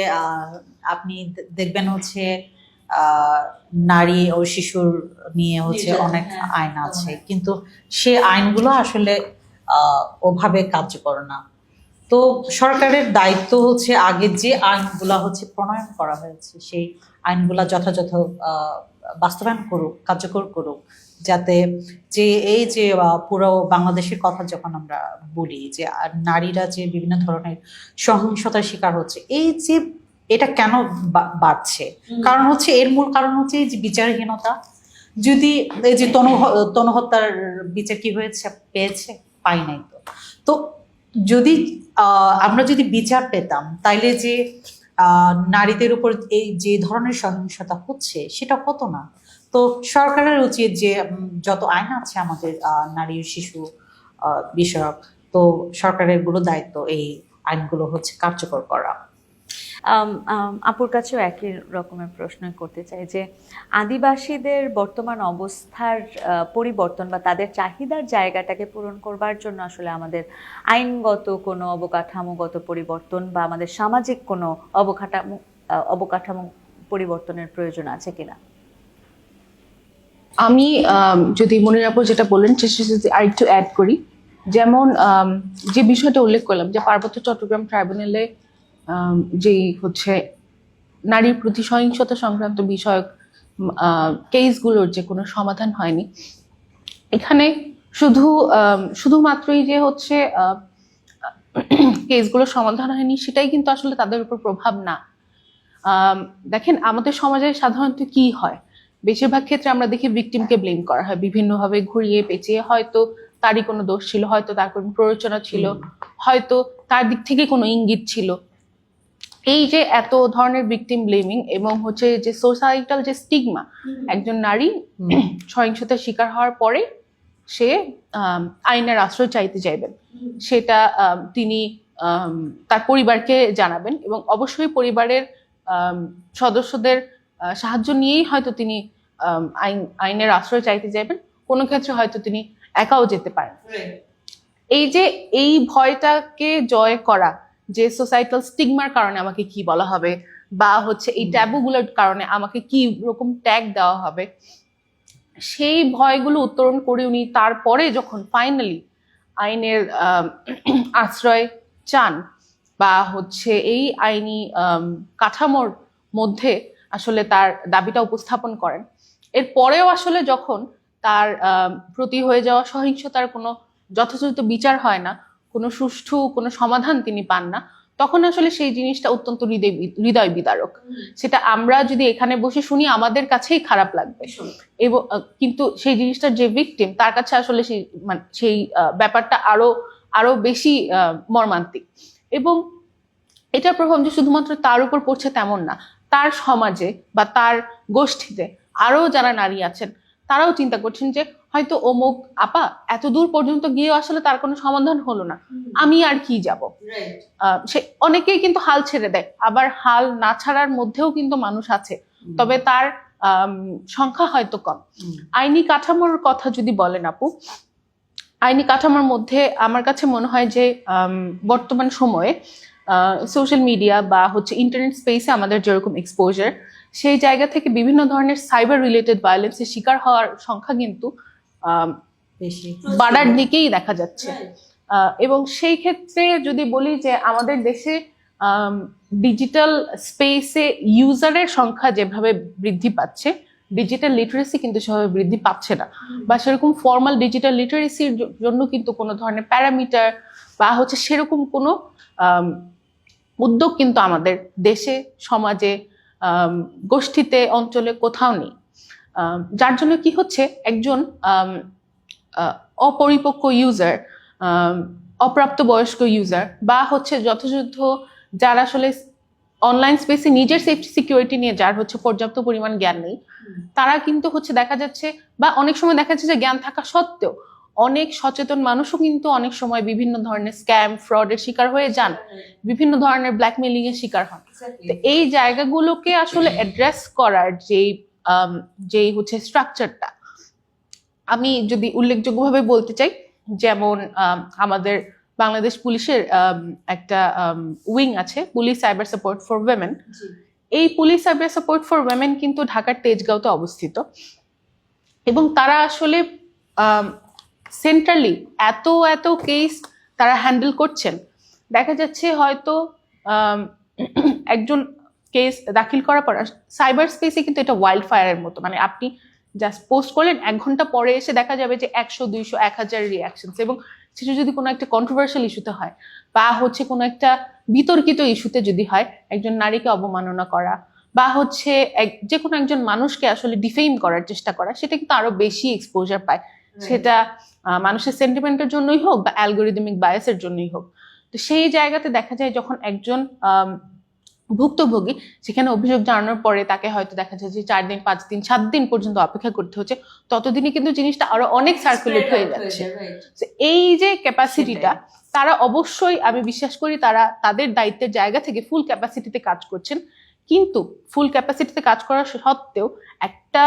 আপনি দেখবেন হচ্ছে নারী ও শিশুর নিয়ে হচ্ছে অনেক আইন আছে, কিন্তু সে আইনগুলো আসলে ওভাবে কার্যকর না। তো সরকারের দায়িত্ব হচ্ছে আগে যে আইনগুলা হচ্ছে প্রণয়ন করা হয়েছে সেই আইনগুলা যথাযথ বাস্তবায়ন করুক, কার্যকর করুক, যাতে এই যে পুরো বাংলাদেশের কথা যখন আমরা বলি যে নারীরা যে বিভিন্ন ধরনের সহিংসতার শিকার হচ্ছে, এই যে এটা কেন বাড়ছে, কারণ হচ্ছে এর মূল কারণ হচ্ছে এই যে বিচারহীনতা। যদি এই যে তনুহত্যার বিচার কি হয়েছে, পেয়েছে? পাই নাই। তো যদি আমরা যদি বিচার পেতাম তাইলে যে নারীদের উপর এই যে ধরনের সহিংসতা হচ্ছে সেটা হতো না। তো সরকারের উচিত যে যত আইন আছে আমাদের নারী ও শিশু বিষয়ক, তো সরকারের গুলো দায়িত্ব এই আইনগুলো হচ্ছে কার্যকর করা। আপুর কাছেও একই রকমের প্রশ্ন করতে চাই যে আদিবাসীদের বর্তমান অবস্থার পরিবর্তন বা তাদের চাহিদার জায়গাটাকে পূরণ করবার জন্য আসলে আমাদের আইনগত কোনো অবকাঠামোগত পরিবর্তন বা আমাদের সামাজিক কোনো অবকাঠামো পরিবর্তনের প্রয়োজন আছে কিনা? আমি যদি মনির আপু যেটা বললেন সেটা আরেকটু অ্যাড করি, যেমন যে বিষয়টা উল্লেখ করলাম যে পার্বত্য চট্টগ্রাম ট্রাইব্যুনালে যেই হচ্ছে নারীর প্রতি সহিংসতা সংক্রান্ত বিষয়ক কেসগুলোর যে কোনো সমাধান হয়নি, এখানে শুধুমাত্রই যে হচ্ছে কেসগুলোর সমাধান হয়নি সেটাই কিন্তু আসলে তাদের উপর প্রভাব না। দেখেন আমাদের সমাজে সাধারণত কি হয়, বেশিরভাগ ক্ষেত্রে আমরা দেখি ভিকটিমকে ব্লেম করা হয় বিভিন্নভাবে ঘুরিয়ে পেঁচিয়ে। হয়তো তারই কোনো দোষ ছিল, হয়তো তার কোনো প্ররোচনা ছিল, হয়তো তার দিক থেকে কোনো ইঙ্গিত ছিল। এই যে এত ধরনের ভিকটিম ব্লেমিং এবং হচ্ছে যে সোসাইটাল যে স্টিগমা, একজন নারী সহিংসতার শিকার হওয়ার পরে সে আইনের আশ্রয় চাইতে চাইবেন, সেটা তিনি তার পরিবারকে জানাবেন এবং অবশ্যই পরিবারের সদস্যদের সাহায্য নিয়েই হয়তো তিনি আইনের আশ্রয় চাইতে যাবেন, কোনো ক্ষেত্রে হয়তো তিনি একাও যেতে পারেন। এই ভয়টাকে জয় করা, যে সোসাইটাল স্টিগমার কারণে আমাকে কি বলা হবে বা হচ্ছে এই ট্যাবুগুলোর কারণে আমাকে কি রকম ট্যাগ দেওয়া হবে, সেই ভয়গুলো উত্তরণ করে উনি তারপরে যখন ফাইনালি আইনের আশ্রয় চান বা হচ্ছে এই আইনি কাঠামোর মধ্যে আসলে তার দাবিটা উপস্থাপন করেন, এরপরেও আসলে যখন তার প্রতি হয়ে যাওয়া সহিংসতার কোনো যথাযথ বিচার হয় না, কোনো সুষ্ঠু কোনো সমাধান তিনি পান না, তখন আসলে সেই জিনিসটা অত্যন্ত হৃদয় বিদারক। সেটা আমরা যদি এখানে বসে শুনি আমাদের কাছেই খারাপ লাগবে, এবং কিন্তু সেই জিনিসটার যে ভিকটিম তার কাছে আসলে সেই ব্যাপারটা আরো বেশি মর্মান্তিক। এবং এটার প্রভাব যে শুধুমাত্র তার উপর পড়ছে তেমন না, তার সমাজে বা তার গোষ্ঠীতে আরো যারা নারী আছেন তারাও চিন্তা করছেন যে হয়তো অমুক আপা এত দূর পর্যন্ত গিয়ে আসলে তার কোনো সমাধান হলো না, আমি আর কি যাব। সে অনেকেই কিন্তু হাল ছেড়ে দেয়, আবার হাল না ছাড়ার মধ্যেও কিন্তু মানুষ আছে, তবে তার সংখ্যা হয়তো কম। আইনি কাঠামোর কথা যদি বলেন আপু, আইনি কাঠামোর মধ্যে আমার কাছে মনে হয় যে বর্তমান সময়ে সোশ্যাল মিডিয়া বা হচ্ছে ইন্টারনেট স্পেসে আমাদের যেরকম এক্সপোজার, সেই জায়গা থেকে বিভিন্ন ধরনের সাইবার রিলেটেড ভায়োলেন্সের শিকার হওয়ার সংখ্যা কিন্তু বেশি বাড়ার দিকেই দেখা যাচ্ছে। এবং সেই ক্ষেত্রে যদি বলি যে আমাদের দেশে ডিজিটাল স্পেসে ইউজারের সংখ্যা যেভাবে বৃদ্ধি পাচ্ছে, ডিজিটাল লিটারেসি কিন্তু সেভাবে বৃদ্ধি পাচ্ছে না, বা সেরকম ফর্মাল ডিজিটাল লিটারেসির জন্য কিন্তু কোনো ধরনের প্যারামিটার বা হচ্ছে সেরকম কোনো উদ্যোগ কিন্তু আমাদের দেশে, সমাজে, গোষ্ঠীতে, অঞ্চলে কোথাও নেই। যার জন্য কি হচ্ছে, একজন অপরিপক্ক ইউজার, অপ্রাপ্তবয়স্ক ইউজার বা হচ্ছে যথাযথ যার আসলে অনলাইন স্পেসে নিজের সেফটি সিকিউরিটি নিয়ে যার হচ্ছে পর্যাপ্ত পরিমাণ জ্ঞান নেই, তারা কিন্তু হচ্ছে দেখা যাচ্ছে, বা অনেক সময় দেখা যাচ্ছে যে জ্ঞান থাকা সত্ত্বেও অনেক সচেতন মানুষও কিন্তু অনেক সময় বিভিন্ন ধরনের স্ক্যাম ফ্রডের শিকার হয়ে যান, বিভিন্ন ধরনের ব্ল্যাকমেইলিং এর শিকার হন। তো এই জায়গাগুলোকে আসলে অ্যাড্রেস করার যেই হচ্ছে স্ট্রাকচারটা, আমি যদি উল্লেখযোগ্যভাবে বলতে চাই, যেমন আমাদের বাংলাদেশ পুলিশের একটা উইং আছে, police cyber support for women. এই police cyber support for women কিন্তু ঢাকার তেজগাঁওতে অবস্থিত, এবং তারা আসলে সেন্ট্রালি এত এত কেস তারা হ্যান্ডেল করছেন। দেখা যাচ্ছে হয়তো একজন কেস দাখিল করার পর সাইবার স্পেসে কিন্তু এটা ওয়াইল্ড ফায়ারের মতো, মানে আপনি জাস্ট পোস্ট করলেন, 1 ঘন্টা পরে এসে দেখা যাবে যে 100, 200, 1000 রিয়াকশনস। এবং সেটা যদি কোনো একটা কন্ট্রোভার্সিয়াল ইস্যুতে হয়, বা হচ্ছে কোনো একটা বিতর্কিত ইস্যুতে যদি হয়, একজন নারীকে অবমাননা করা, বা হচ্ছে যে কোনো একজন মানুষকে আসলে ডিফেম করার চেষ্টা করা, সেটা কিন্তু আরো বেশি এক্সপোজার পায়। সেটা মানুষের সেন্টিমেন্টের জন্যই হোক বা অ্যালগোরিদমিক বায়াসের জন্যই হোক। তো সেই জায়গাতে দেখা যায় যখন একজন ভুক্তভোগী সেখানে অভিযোগ জানানোর পরে তাকে হয়তো দেখা যায় যে 4 দিন, 5 দিন, 7 দিন পর্যন্ত অপেক্ষা করতে হচ্ছে, ততদিনে কিন্তু জিনিসটা আরো অনেক সার্কুলেট হয়ে যাচ্ছে। এই যে ক্যাপাসিটিটা, তারা অবশ্যই, আমি বিশ্বাস করি তারা তাদের দায়িত্বের জায়গা থেকে ফুল ক্যাপাসিটিতে কাজ করছেন। কিন্তু ফুল ক্যাপাসিটিতে কাজ করা সত্ত্বেও একটা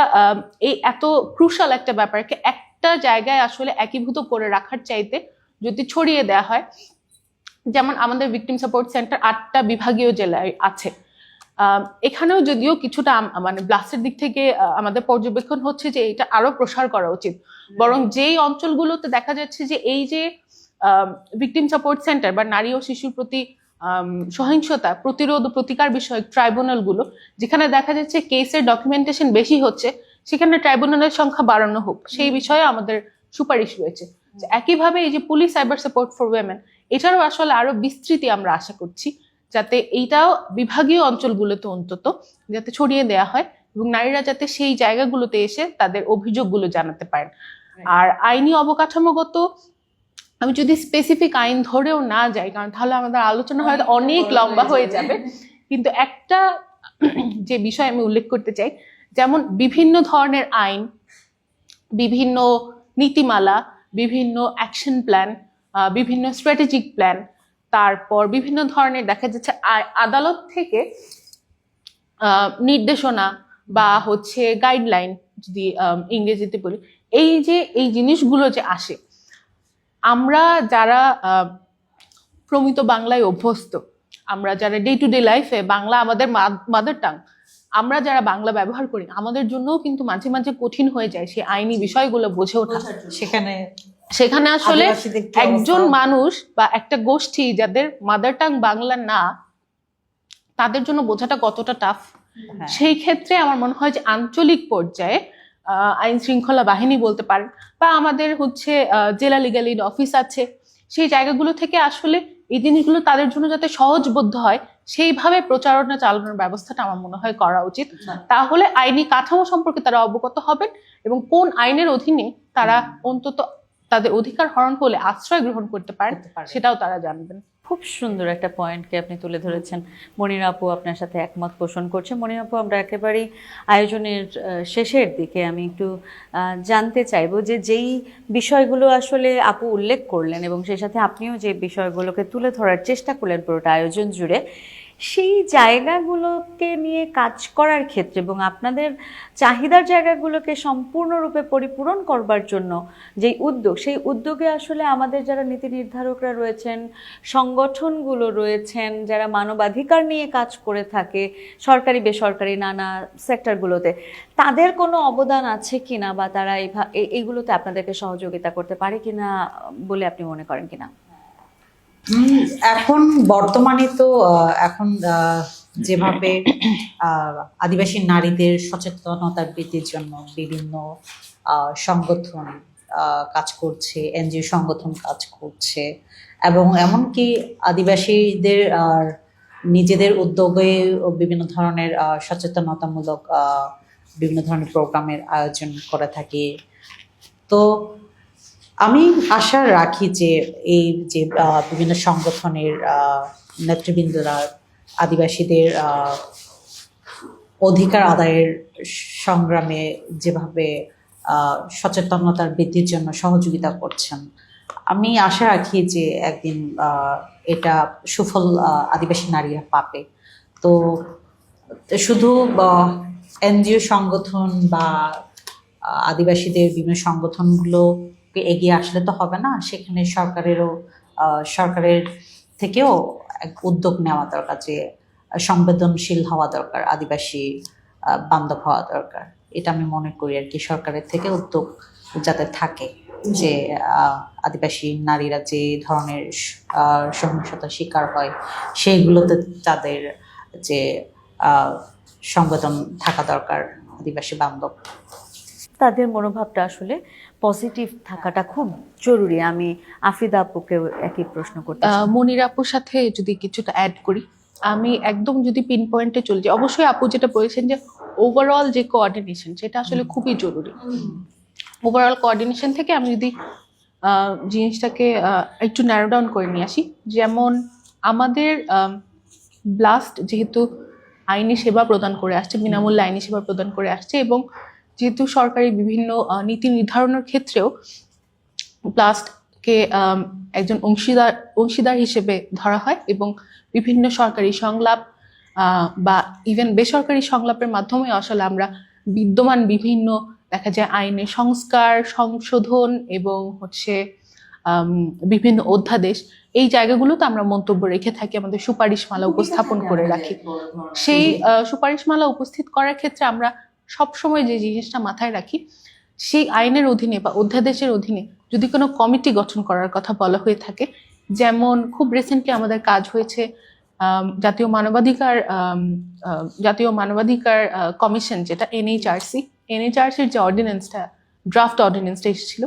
এই এত ক্রুশাল একটা ব্যাপারকে একটা জায়গায় আসলে একীভূত করে রাখার চাইতে যদি ছড়িয়ে দেওয়া হয়, যেমন আমাদের ভিকটিম সাপোর্ট সেন্টার 8টা বিভাগীয় জেলায় আছে, এখানেও যদিও কিছুটা মানে ব্লাস্টের দিক থেকে আমাদের পর্যবেক্ষণ হচ্ছে যে এটা আরো প্রসার করা উচিত। বরং যেই অঞ্চলগুলোতে দেখা যাচ্ছে যে এই যে ভিকটিম সাপোর্ট সেন্টার বা নারী ও শিশুর প্রতি সহিংসতা প্রতিরোধ ও প্রতিকার বিষয়ক ট্রাইব্যুনাল গুলো, যেখানে দেখা যাচ্ছে কেসের ডকুমেন্টেশন বেশি হচ্ছে, সেখানে ট্রাইব্যুনালের সংখ্যা বাড়ানো হোক, সেই বিষয়ে আমাদের সুপারিশ রয়েছে। একইভাবে এই যে police cyber support for women, এটারও আসলে আরো বিস্তৃতি আমরা আশা করছি, যাতে এইটাও বিভাগীয় অঞ্চলগুলোতে অন্তত যাতে ছড়িয়ে দেওয়া হয়, এবং নারীরা যাতে সেই জায়গাগুলোতে এসে তাদের অভিযোগগুলো জানাতে পারেন। আর আইনি অবকাঠামোগত আমি যদি স্পেসিফিক আইন ধরেও না যাই, কারণ তাহলে আমাদের আলোচনা হয়তো অনেক লম্বা হয়ে যাবে, কিন্তু একটা যে বিষয় আমি উল্লেখ করতে চাই, যেমন বিভিন্ন ধরনের আইন, বিভিন্ন নীতিমালা, বিভিন্ন অ্যাকশন প্ল্যান, বিভিন্ন স্ট্র্যাটেজিক প্ল্যান, তারপর বিভিন্ন ধরনের দেখা যাচ্ছে আদালত থেকে নির্দেশনা বা হচ্ছে গাইডলাইন, যদি ইংরেজিতে বলি, এই জিনিসগুলো যে আসে, আমরা যারা প্রমিত বাংলায় অভ্যস্ত, আমরা যারা ডে টু ডে লাইফে বাংলা আমাদের মাদার টাং, আমরা যারা বাংলা ব্যবহার করি, আমাদের জন্যও কিন্তু মাঝে মাঝে কঠিন হয়ে যায় সেই আইনি বিষয়গুলো বুঝে ওঠা। সেখানে আসলে একজন মানুষ বা একটা গোষ্ঠী যাদের মাদার টাং বাংলা না, তাদের জন্য বোঝাটা কতটা টাফ। সেই ক্ষেত্রে আমার মনে হয় যে আঞ্চলিক পর্যায়ে আইন শৃঙ্খলা বাহিনী বলতে পারেন, বা আমাদের হচ্ছে জেলা লিগ্যাল এইড অফিস আছে, সেই জায়গাগুলো থেকে আসলে এই জিনিসগুলো তাদের জন্য যাতে সহজবোধ্য হয়, সেইভাবে প্রচারণা চালানোর ব্যবস্থাটা আমার মনে হয় করা উচিত। তাহলে আইনি কাঠামো সম্পর্কে তারা অবগত হবেন, এবং কোন আইনের অধীনে তারা অন্তত তাদের অধিকার হরণ হলে আশ্রয় গ্রহণ করতে পারেন, সেটাও তারা জানবেন। খুব সুন্দর একটা পয়েন্টকে আপনি তুলে ধরেছেন। মনিরা আপু আপনার সাথে একমত পোষণ করছে। মনিরা আপু, আমরা একেবারেই আয়োজনের শেষের দিকে, আমি একটু জানতে চাইবো যে যেই বিষয়গুলো আসলে আপু উল্লেখ করলেন এবং সেই সাথে আপনিও যে বিষয়গুলোকে তুলে ধরার চেষ্টা করলেন পুরোটা আয়োজন জুড়ে, সেই জায়গাগুলোকে নিয়ে কাজ করার ক্ষেত্রে এবং আপনাদের চাহিদার জায়গাগুলোকে সম্পূর্ণরূপে পরিপূরণ করবার জন্য যেই উদ্যোগ, সেই উদ্যোগে আসলে আমাদের যারা নীতি নির্ধারকরা রয়েছেন, সংগঠনগুলো রয়েছেন, যারা মানবাধিকার নিয়ে কাজ করে থাকে সরকারি বেসরকারি নানা সেক্টরগুলোতে, তাদের কোনো অবদান আছে কিনা, বা তারা এইগুলোতে আপনাদেরকে সহযোগিতা করতে পারে কিনা বলে আপনি মনে করেন কিনা? এখন বর্তমানে তো এখন যেভাবে আদিবাসী নারীদের সচেতনতা বৃদ্ধির জন্য বিভিন্ন সংগঠন কাজ করছে, এনজিও সংগঠন কাজ করছে, এবং এমনকি আদিবাসীদের নিজেদের উদ্যোগে বিভিন্ন ধরনের সচেতনতামূলক বিভিন্ন ধরনের প্রোগ্রামের আয়োজন করে থাকে। তো আমি আশা রাখি যে এই যে বিভিন্ন সংগঠনের নেতৃবৃন্দরা আদিবাসীদের অধিকার আদায়ের সংগ্রামে যেভাবে সচেতনতার বৃদ্ধির জন্য সহযোগিতা করছেন, আমি আশা রাখি যে একদিন এটা সুফল আদিবাসী নারীরা পাবে। তো শুধু এনজিও সংগঠন বা আদিবাসীদের বিভিন্ন সংগঠনগুলোকে এগিয়ে আসলে তো হবে না, সেখানে সরকারের থেকেও এক উদ্যোগ নেওয়া দরকার, যে সংবেদনশীল হওয়া দরকার, আদিবাসী বান্ধব হওয়া দরকার। এটা আমি মনে করি আর কি, সরকারের থেকে উদ্যোগ যাতে থাকে যে আদিবাসী নারীরা যে ধরনের সহিংসতার শিকার হয় সেইগুলোতে তাদের যে সংবেদন থাকা দরকার, আদিবাসী বান্ধব। তাদের মনোভাবটা আসলে পজিটিভ থাকাটা খুব জরুরি। আমি আফ্রিদা আপুকেও একই প্রশ্ন করতে চাই। মনির আপুর সাথে যদি কিছুটা অ্যাড করি, আমি একদম যদি পিন পয়েন্টে চলে যাই, অবশ্যই আপু যেটা বলেছেন যে ওভারঅল যে কোঅর্ডিনেশন, সেটা আসলে খুবই জরুরি। ওভারঅল কোঅর্ডিনেশন থেকে আমি যদি জিনিসটাকে একটু ন্যারো ডাউন করে নিয়ে আসি, যেমন আমাদের ব্লাস্ট যেহেতু আইনি সেবা প্রদান করে আসছে, বিনামূল্যে আইনি সেবা প্রদান করে আসছে, এবং যেহেতু সরকারি বিভিন্ন নীতি নির্ধারণের ক্ষেত্রেও ব্লাস্টকে একজন অংশীদার হিসেবে ধরা হয়, এবং বিভিন্ন সরকারি সংলাপ বা ইভেন বেসরকারি সংলাপের মাধ্যমে আসলে আমরা বিদ্যমান বিভিন্ন দেখা যায় আইনের সংস্কার, সংশোধন এবং বিভিন্ন অধ্যাদেশ, এই জায়গাগুলোতে আমরা মন্তব্য রেখে থাকি, আমাদের সুপারিশমালা উপস্থাপন করে রাখি। সেই সুপারিশমালা উপস্থিত করার ক্ষেত্রে আমরা সবসময় যে জিনিসটা মাথায় রাখি, সেই আইনের অধীনে বা অধ্যাদেশের অধীনে যদি কোনো কমিটি গঠন করার কথা বলা হয়ে থাকে, যেমন খুব রিসেন্টলি আমাদের কাজ হয়েছে জাতীয় মানবাধিকার কমিশন, যেটা এনএইচআরসির যে অর্ডিন্যান্সটা, ড্রাফট অর্ডিন্যান্সটা এসেছিল,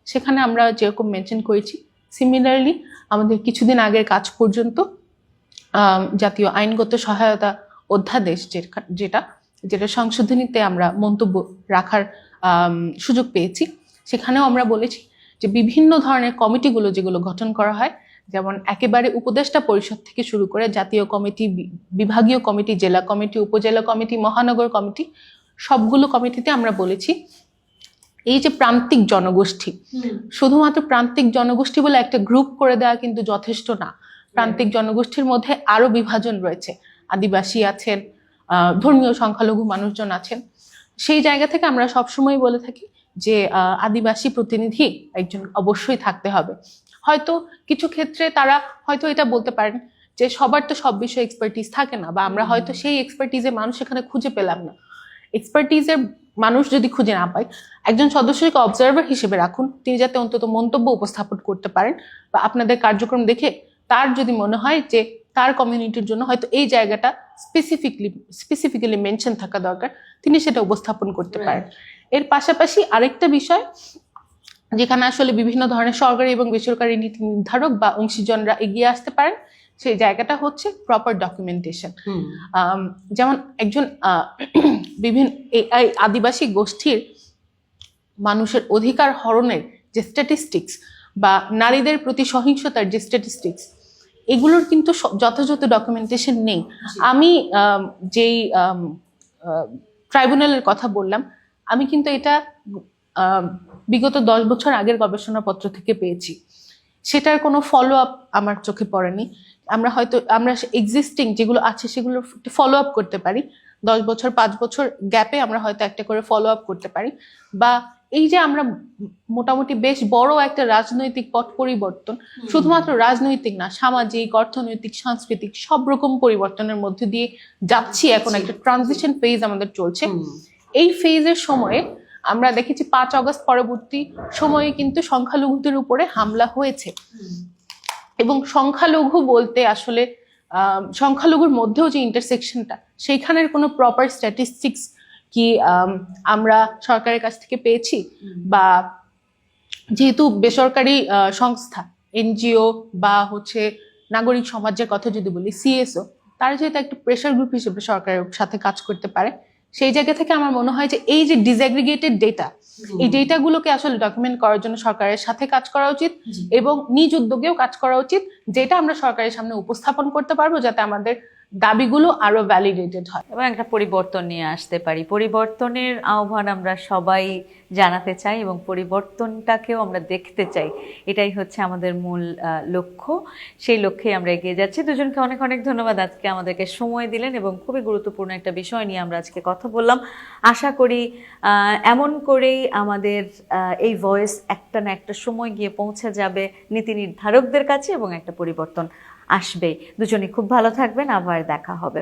সেখানে আমরা যেরকম মেনশন করেছি, সিমিলারলি আমাদের কিছুদিন আগের কাজ পর্যন্ত জাতীয় আইনগত সহায়তা অধ্যাদেশ যেটা সংশোধনীতে আমরা মন্তব্য রাখার সুযোগ পেয়েছি, সেখানেও আমরা বলেছি যে বিভিন্ন ধরনের কমিটিগুলো যেগুলো গঠন করা হয়, যেমন একেবারে উপদেষ্টা পরিষদ থেকে শুরু করে জাতীয় কমিটি, বিভাগীয় কমিটি, জেলা কমিটি, উপজেলা কমিটি, মহানগর কমিটি, সবগুলো কমিটিতে আমরা বলেছি এই যে প্রান্তিক জনগোষ্ঠী, শুধুমাত্র প্রান্তিক জনগোষ্ঠী বলে একটা গ্রুপ করে দেওয়া কিন্তু যথেষ্ট না। প্রান্তিক জনগোষ্ঠীর মধ্যে আরো বিভাজন রয়েছে, আদিবাসী আছেন, ধর্মীয় সংখ্যালঘু মানুষজন আছেন। সেই জায়গা থেকে আমরা সবসময় বলে থাকি যে আদিবাসী প্রতিনিধি একজন অবশ্যই থাকতে হবে। হয়তো কিছু ক্ষেত্রে তারা হয়তো এটা বলতে পারেন যে সবার তো সব বিষয়ে এক্সপার্টিস থাকে না, বা আমরা হয়তো সেই এক্সপার্টিজের মানুষ এখানে খুঁজে পেলাম না। এক্সপার্টিজের মানুষ যদি খুঁজে না পাই, একজন সদস্যকে অবজারভার হিসেবে রাখুন, তিনি যাতে অন্তত মন্তব্য উপস্থাপন করতে পারেন, বা আপনাদের কার্যক্রম দেখে তার যদি মনে হয় যে তার কমিউনিটির জন্য হয়তো এই জায়গাটা স্পেসিফিক্যালি মেনশন থাকা দরকার, তিনি সেটা উপস্থাপন করতে পারেন। এর পাশাপাশি আরেকটা বিষয় যেখানে আসলে বিভিন্ন ধরনের সরকারি এবং বেসরকারি নীতি নির্ধারক বা অংশীজনরা এগিয়ে আসতে পারেন, সেই জায়গাটা হচ্ছে প্রপার ডকুমেন্টেশন। যেমন একজন বিভিন্ন আদিবাসী গোষ্ঠীর মানুষের অধিকার হরণের যে স্ট্যাটিস্টিক্স বা নারীদের প্রতি সহিংসতার যে স্ট্যাটিস্টিক্স, এগুলোর কিন্তু যথাযথ ডকুমেন্টেশন নেই। আমি যেই ট্রাইব্যুনালের কথা বললাম, আমি কিন্তু এটা বিগত 10 বছর আগের গবেষণাপত্র থেকে পেয়েছি, সেটার কোনো ফলো আপ আমার চোখে পড়েনি। আমরা এক্সিস্টিং যেগুলো আছে সেগুলো ফলো আপ করতে পারি, 10 বছর 5 বছর গ্যাপে আমরা হয়তো একটা করে ফলো আপ করতে পারি। বা এই যে আমরা মোটামুটি বেশ বড় একটা রাজনৈতিক পট পরিবর্তন, শুধুমাত্র রাজনৈতিক না, সামাজিক, অর্থনৈতিক, সাংস্কৃতিক সব রকম পরিবর্তনের মধ্যে দিয়ে যাচ্ছি, এখন একটা ট্রানজিশন ফেজ আমাদের চলছে। এই ফেজের সময়ে আমরা দেখেছি 5 আগস্ট পরবর্তী সময়ে কিন্তু সংখ্যালঘুদের উপরে হামলা হয়েছে, এবং সংখ্যালঘু বলতে আসলে সংখ্যালঘুর মধ্যেও যে ইন্টারসেকশনটা, সেইখানের কোনো প্রপার স্ট্যাটিস্টিক্স কি আমরা সরকারের কাছ থেকে পেয়েছি? বা যেহেতু বেসরকারি সংস্থা, এনজিও বা নাগরিক সমাজের কথা যদি বলি, সিএসও, তারা যেহেতু একটা প্রেশার গ্রুপ হিসেবে সরকারের সাথে কাজ করতে পারে, সেই জায়গা থেকে আমার মনে হয় যে এই যে ডিসঅ্যাগ্রিগেটেড ডেটা, এই ডেটাগুলোকে আসলে ডকুমেন্ট করার জন্য সরকারের সাথে কাজ করা উচিত, এবং নিজ উদ্যোগেও কাজ করা উচিত, যেটা আমরা সরকারের সামনে উপস্থাপন করতে পারবো, যাতে আমাদের দাবিগুলো আরো ভ্যালিডেটেড হয়। এবং একটা পরিবর্তন নিয়ে আসতে পারি। পরিবর্তনের আহ্বান আমরা সবাই জানাতে চাই এবং পরিবর্তনটাকেও আমরা দেখতে চাই। এটাই হচ্ছে আমাদের মূল লক্ষ্য। সেই লক্ষ্যে আমরা এগিয়ে যাচ্ছি। দুজনকে অনেক অনেক ধন্যবাদ, আজকে আমাদেরকে সময় দিলেন এবং খুবই গুরুত্বপূর্ণ একটা বিষয় নিয়ে আমরা আজকে কথা বললাম। আশা করি এমন করেই আমাদের এই ভয়েস একটা না একটা সময় গিয়ে পৌঁছে যাবে নীতি নির্ধারকদের কাছে এবং একটা পরিবর্তন আসবেই। দুজনে খুব ভালো থাকবেন, আবার দেখা হবে।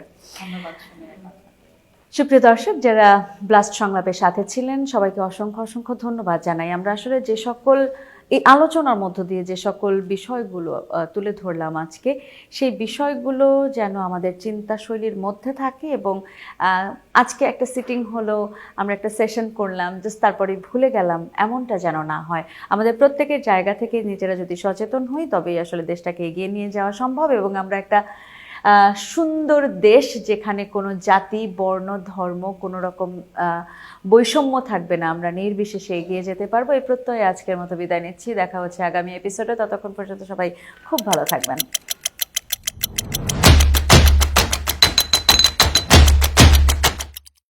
সুপ্রিয় দর্শক, যারা ব্লাস্ট সংলাপের সাথে ছিলেন সবাইকে অসংখ্য অসংখ্য ধন্যবাদ জানাই। আমরা আসলে যে সকল এই আলোচনার মধ্য দিয়ে যে সকল বিষয়গুলো তুলে ধরলাম আজকে, সেই বিষয়গুলো যেন আমাদের চিন্তাশৈলীর মধ্যে থাকে এবং আজকে একটা সিটিং হলো, আমরা একটা সেশন করলাম, জাস্ট তারপরে ভুলে গেলাম, এমনটা যেন না হয়। আমাদের প্রত্যেকের জায়গা থেকে নিজেরা যদি সচেতন হই তবেই আসলে দেশটাকে এগিয়ে নিয়ে যাওয়া সম্ভব এবং আমরা একটা সুন্দর দেশ যেখানে কোনো জাতি, বর্ণ, ধর্ম, কোনো রকম বৈষম্য থাকবে না, আমরা নির্বিশেষে এগিয়ে যেতে পারবো। এই প্রত্যয়ে আজকের মতো বিদায় নিচ্ছি। দেখা হচ্ছে আগামী এপিসোডে। ততক্ষণ পর্যন্ত সবাই খুব ভালো থাকবেন।